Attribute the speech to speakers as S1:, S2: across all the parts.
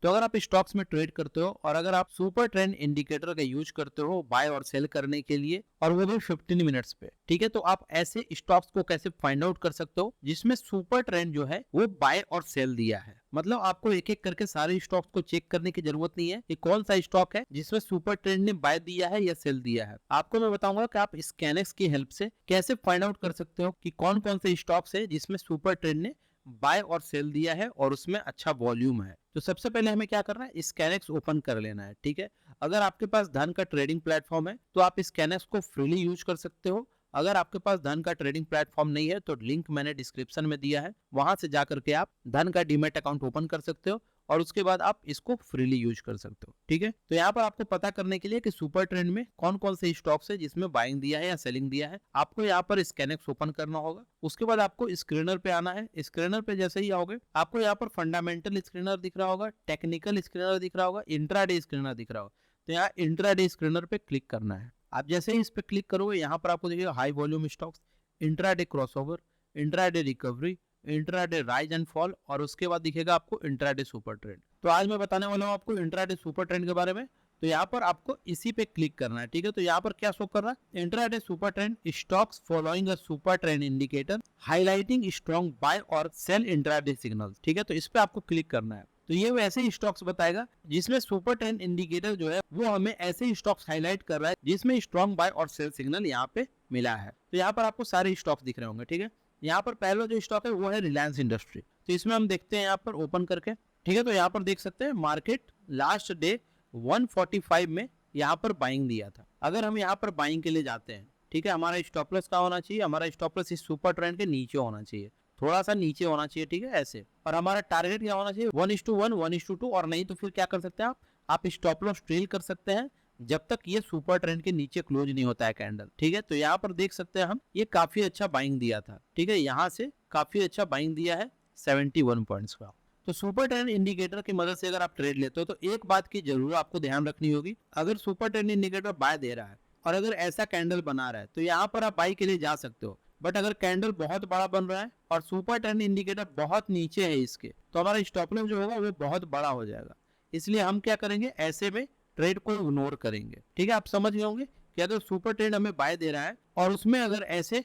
S1: तो अगर आप स्टॉक्स में ट्रेड करते हो और अगर आप सुपर ट्रेंड इंडिकेटर का यूज करते हो बाय और सेल करने के लिए और वो भी 15 मिनट्स पे, ठीक है, तो आप ऐसे स्टॉक्स को कैसे फाइंड आउट कर सकते हो जिसमें सुपर ट्रेंड जो है वो बाय और सेल दिया है। मतलब आपको एक एक करके सारे स्टॉक्स को चेक करने की जरूरत नहीं है कि कौन सा स्टॉक है जिसमें सुपर ट्रेंड ने बाय दिया है या सेल दिया है। आपको मैं बताऊंगा कि आप स्कैनेक्स की हेल्प से कैसे फाइंड आउट कर सकते हो कि कौन कौन से स्टॉक्स है जिसमें सुपर ट्रेंड ने बाय और सेल दिया है और उसमें अच्छा वॉल्यूम है। तो सबसे पहले हमें क्या करना है, स्कैनेक्स ओपन कर लेना है, ठीक है। अगर आपके पास धन का ट्रेडिंग प्लेटफॉर्म है तो आप स्कैनेक्स को फ्रीली यूज कर सकते हो। अगर आपके पास धन का ट्रेडिंग प्लेटफॉर्म नहीं है तो लिंक मैंने डिस्क्रिप्शन में दिया है, वहां से जाकर के आप धन का डीमैट अकाउंट ओपन कर सकते हो और उसके बाद आप इसको फ्रीली यूज कर सकते हो, ठीक है। तो यहाँ पर आपको पता करने के लिए कि सुपर ट्रेंड में कौन कौन से स्टॉक्स है जिसमें बाइंग दिया है या सेलिंग दिया है, आपको यहाँ पर स्कैनेक्स ओपन करना होगा। उसके बाद आपको स्क्रीनर पे आना है। स्क्रीनर पे जैसे ही आओगे आपको यहाँ पर फंडामेंटल स्क्रीनर दिख रहा होगा, टेक्निकल स्क्रीनर दिख रहा होगा, इंट्राडे स्क्रीनर दिख रहा होगा। तो यहाँ इंट्राडे स्क्रीनर पे क्लिक करना है। आप जैसे ही इस पे क्लिक करोगे यहाँ पर आपको देखिएगा high volume stocks, intraday crossover, intraday recovery, intraday rise and fall और उसके बाद दिखेगा आपको इंट्राडे सुपर ट्रेंड। तो आज मैं बताने वाला हूँ आपको इंट्राडे सुपर ट्रेंड के बारे में। तो यहाँ पर आपको इसी पे क्लिक करना है, ठीक है। तो यहाँ पर क्या शो कर रहा है, intraday super trend stocks following a super trend indicator highlighting strong bye और सेल इंट्राडे सिग्नल, ठीक है। तो इस पे आपको क्लिक करना है। तो ये वैसे ही स्टॉक्स बताएगा जिसमें सुपर ट्रेंड इंडिकेटर जो है वो हमें ऐसे ही स्टॉक्स हाईलाइट कर रहा है जिसमें स्ट्रॉन्ग बाय और सेल सिग्नल यहाँ पे मिला है। तो यहाँ पर आपको सारे स्टॉक्स दिख रहे होंगे, ठीक है। यहाँ पर पहला जो स्टॉक है वो है रिलायंस इंडस्ट्री। तो इसमें हम देखते हैं यहाँ पर ओपन करके, ठीक है। तो यहाँ पर देख सकते हैं मार्केट लास्ट डे 145 में यहाँ पर बाइंग दिया था। अगर हम यहाँ पर बाइंग के लिए जाते हैं, ठीक है, हमारा स्टॉप लॉस क्या होना चाहिए, हमारा स्टॉप लॉस इस सुपर ट्रेंड के नीचे होना चाहिए, थोड़ा सा नीचे होना चाहिए, ठीक है, ऐसे। और हमारा टारगेट क्या होना चाहिए, 1:1, 1:2, और नहीं तो फिर क्या कर सकते हैं आप स्टॉप लॉस ट्रेल कर सकते हैं जब तक ये सुपर ट्रेंड के नीचे क्लोज नहीं होता है कैंडल, ठीक है। तो यहाँ पर देख सकते हैं हम ये काफी अच्छा बाइंग दिया था, ठीक है, यहाँ से काफी अच्छा बाइंग दिया है 71 पॉइंट्स का। तो सुपर ट्रेंड इंडिकेटर की मदद से अगर आप ट्रेड लेते हो तो एक बात की जरूर आपको ध्यान रखनी होगी, अगर सुपर ट्रेंड इंडिकेटर बाय दे रहा है और अगर ऐसा कैंडल बना रहा है तो यहाँ पर आप बाई के लिए जा सकते हो। बट अगर कैंडल बहुत बड़ा बन रहा है और सुपर ट्रेंड इंडिकेटर बहुत नीचे है इसके, तो हमारा स्टॉप लॉस जो होगा वो बहुत बड़ा हो जाएगा। इसलिए हम क्या करेंगे, ऐसे में ट्रेड को इग्नोर करेंगे, ठीक है। आप समझ गए होंगे कि अगर सुपर ट्रेंड हमें बाय दे रहा है और उसमें अगर ऐसे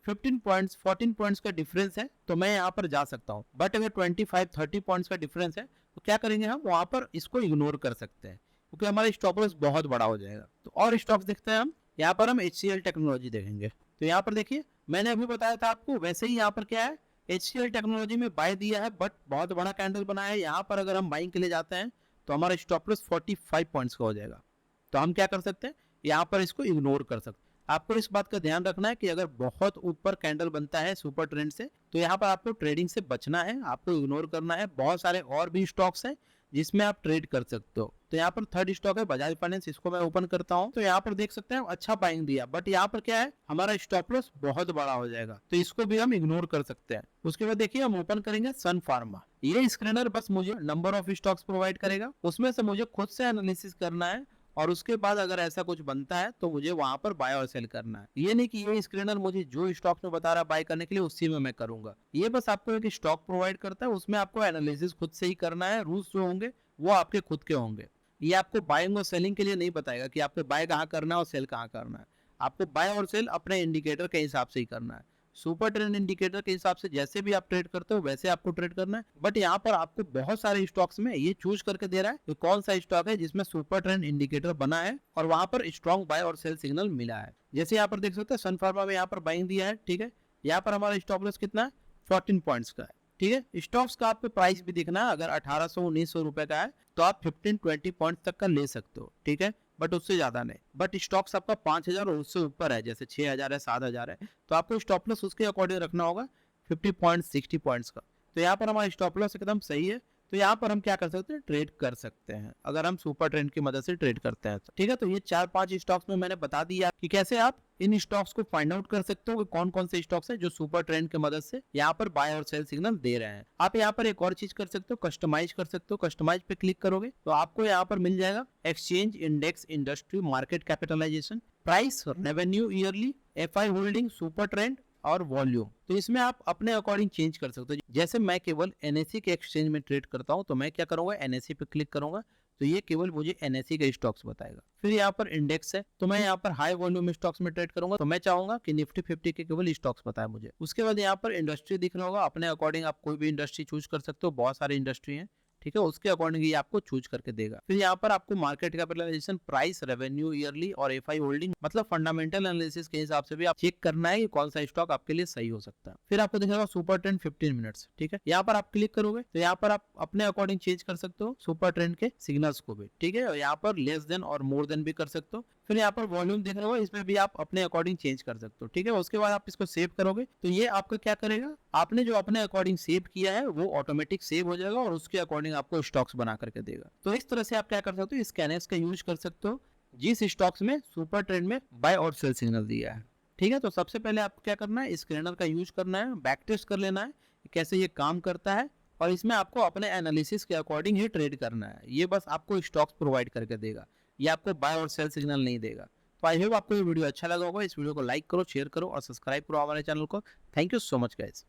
S1: 15 पॉइंट्स 14 पॉइंट्स का डिफरेंस है तो मैं यहाँ पर जा सकता हूँ। बट अगर 25-30 पॉइंट्स का डिफरेंस है तो क्या करेंगे, हम वहां पर इसको इग्नोर कर सकते हैं क्योंकि हमारा स्टॉप लॉस बहुत बड़ा हो जाएगा। तो और स्टॉक्स देखते हैं हम, यहाँ पर हम HCL टेक्नोलॉजी देखेंगे। तो यहाँ पर देखिए मैंने अभी बताया था आपको, वैसे ही यहाँ पर क्या है, HCL टेक्नोलॉजी में बाय दिया है बट बहुत बड़ा कैंडल बना है। यहाँ पर अगर हम बाइंग के लिए जाते हैं तो हमारा स्टॉप लॉस 45 पॉइंट्स का हो जाएगा। तो हम क्या कर सकते हैं, यहाँ पर इसको इग्नोर कर सकते हैं। आपको इस बात का ध्यान रखना है कि अगर बहुत ऊपर कैंडल बनता है सुपर ट्रेंड से तो यहाँ पर आपको ट्रेडिंग से बचना है, आपको इग्नोर करना है। बहुत सारे और भी स्टॉक्स हैं जिसमें आप ट्रेड कर सकते हो। तो यहाँ पर थर्ड स्टॉक है बजाज फाइनेंस, इसको मैं ओपन करता हूँ। तो यहाँ पर देख सकते हैं अच्छा बाइंग दिया, बट यहाँ पर क्या है, हमारा स्टॉप लॉस बहुत बड़ा हो जाएगा तो इसको भी हम इग्नोर कर सकते हैं। उसके बाद देखिए हम ओपन करेंगे सन फार्मा। ये स्क्रीनर बस मुझे नंबर ऑफ स्टॉक्स प्रोवाइड करेगा, उसमें से मुझे खुद से एनालिसिस करना है और उसके बाद अगर ऐसा कुछ बनता है तो मुझे वहां पर बाय और सेल करना है। ये नहीं कि ये स्क्रीनर मुझे जो स्टॉक में बता रहा है बाय करने के लिए उसी में मैं करूंगा। ये बस आपको एक स्टॉक प्रोवाइड करता है, उसमें आपको एनालिसिस खुद से ही करना है। रूल्स जो होंगे वो आपके खुद के होंगे। ये आपको बाइंग और सेलिंग के लिए नहीं बताएगा कि आपको बाय कहाँ करना है और सेल कहाँ करना है। आपको बाय और सेल अपने इंडिकेटर के हिसाब से ही करना है। सुपर ट्रेंड इंडिकेटर के हिसाब से जैसे भी आप ट्रेड करते हो वैसे आपको ट्रेड करना है। बट यहाँ पर आपको बहुत सारे स्टॉक्स में ये चूज करके दे रहा है कि कौन सा स्टॉक है जिसमें सुपर ट्रेंड इंडिकेटर बना है और वहां पर स्ट्रॉन्ग बाय और सेल सिग्नल मिला है। जैसे यहाँ पर देख सकते हैं सन फार्मा में यहाँ पर बाइंग दिया है, ठीक है। यहाँ पर हमारा स्टॉप लॉस कितना है, 14 पॉइंट्स का है, ठीक है। स्टॉक्स का आपको प्राइस भी दिखना है, अगर 1800-1900 रुपए का है तो आप 15-20 पॉइंट तक का ले सकते हो, ठीक है, बट उससे ज्यादा नहीं। बट स्टॉक्स आपका 5000 और उससे ऊपर है, जैसे 6000 है, 7000 है, तो आपको स्टॉप लॉस उसके अकॉर्डिंग रखना होगा 50 पॉइंट 60 पॉइंट्स का। तो यहाँ पर हमारा स्टॉप लॉस एकदम सही है। तो यहाँ पर हम क्या कर सकते हैं, ट्रेड कर सकते हैं अगर हम सुपर ट्रेंड की मदद से ट्रेड करते हैं, ठीक है। तो ये 4-5 स्टॉक्स में मैंने बता दिया कि कैसे आप इन स्टॉक्स को फाइंड आउट कर सकते हो कि कौन कौन से स्टॉक्स है जो सुपर ट्रेंड की मदद से यहाँ पर बाय और सेल सिग्नल दे रहे हैं। आप यहाँ पर एक और चीज कर सकते हो, कस्टमाइज कर सकते हो। कस्टमाइज पे क्लिक करोगे तो आपको यहाँ पर मिल जाएगा exchange index industry market capitalisation price revenue yearly FI holding super trend और वॉल्यूम। तो इसमें आप अपने अकॉर्डिंग चेंज कर सकते हो। जैसे मैं केवल एनएससी के एक्सचेंज में ट्रेड करता हूँ, तो मैं क्या करूंगा, एनएससी पे क्लिक करूंगा तो ये केवल मुझे एनएससी के स्टॉक्स बताएगा। फिर यहाँ पर इंडेक्स है, तो मैं यहाँ पर हाई वॉल्यूम स्टॉक्स में ट्रेड करूंगा, तो मैं चाहूंगा कि निफ्टी 50 के केवल स्टॉक्स बताए मुझे। उसके बाद यहाँ पर इंडस्ट्री दिख रहा होगा, अपने अकॉर्डिंग आप कोई भी इंडस्ट्री चूज कर सकते हो, बहुत सारी इंडस्ट्री है, ठीक है, उसके अकॉर्डिंग ये आपको चूज करके देगा। फिर यहाँ पर आपको market capitalisation, price, revenue, yearly और एफआई होल्डिंग, मतलब फंडामेंटल एनालिसिस के हिसाब से भी आप चेक करना है कि कौन सा स्टॉक आपके लिए सही हो सकता है। फिर आपको दिखेगा सुपर ट्रेंड 15 मिनट्स, ठीक है, यहाँ पर आप क्लिक करोगे तो यहाँ पर आप अपने अकॉर्डिंग चेंज कर सकते हो सुपर ट्रेंड के सिग्नल्स को भी, ठीक है, यहाँ पर लेस देन और मोर देन भी कर सकते हो। फिर यहाँ पर वॉल्यूम देख रहे हो, इसमें भी आप अपने अकॉर्डिंग चेंज कर सकते हो, ठीक है। उसके बाद आप इसको सेव करोगे तो ये आपका क्या करेगा, आपने जो अपने अकॉर्डिंग सेव किया है वो ऑटोमेटिक सेव हो जाएगा और उसके अकॉर्डिंग आपको स्टॉक्स बना करके देगा। तो इस तरह से आप क्या कर सकते हो, स्कैनर्स का यूज कर सकते हो जिस स्टॉक्स में सुपर ट्रेंड में बाय और सेल सिग्नल दिया है, ठीक है। तो सबसे पहले आपको क्या करना है, स्कैनर का यूज करना है, बैक टेस्ट कर लेना है कैसे ये काम करता है, और इसमें आपको अपने एनालिसिस के अकॉर्डिंग ही ट्रेड करना है। ये बस आपको स्टॉक्स प्रोवाइड करके देगा, ये आपको बाय और सेल सिग्नल नहीं देगा। तो आई होप आपको ये वीडियो अच्छा लगा होगा। इस वीडियो को लाइक करो, शेयर करो और सब्सक्राइब करो हमारे चैनल को। Thank you so much guys.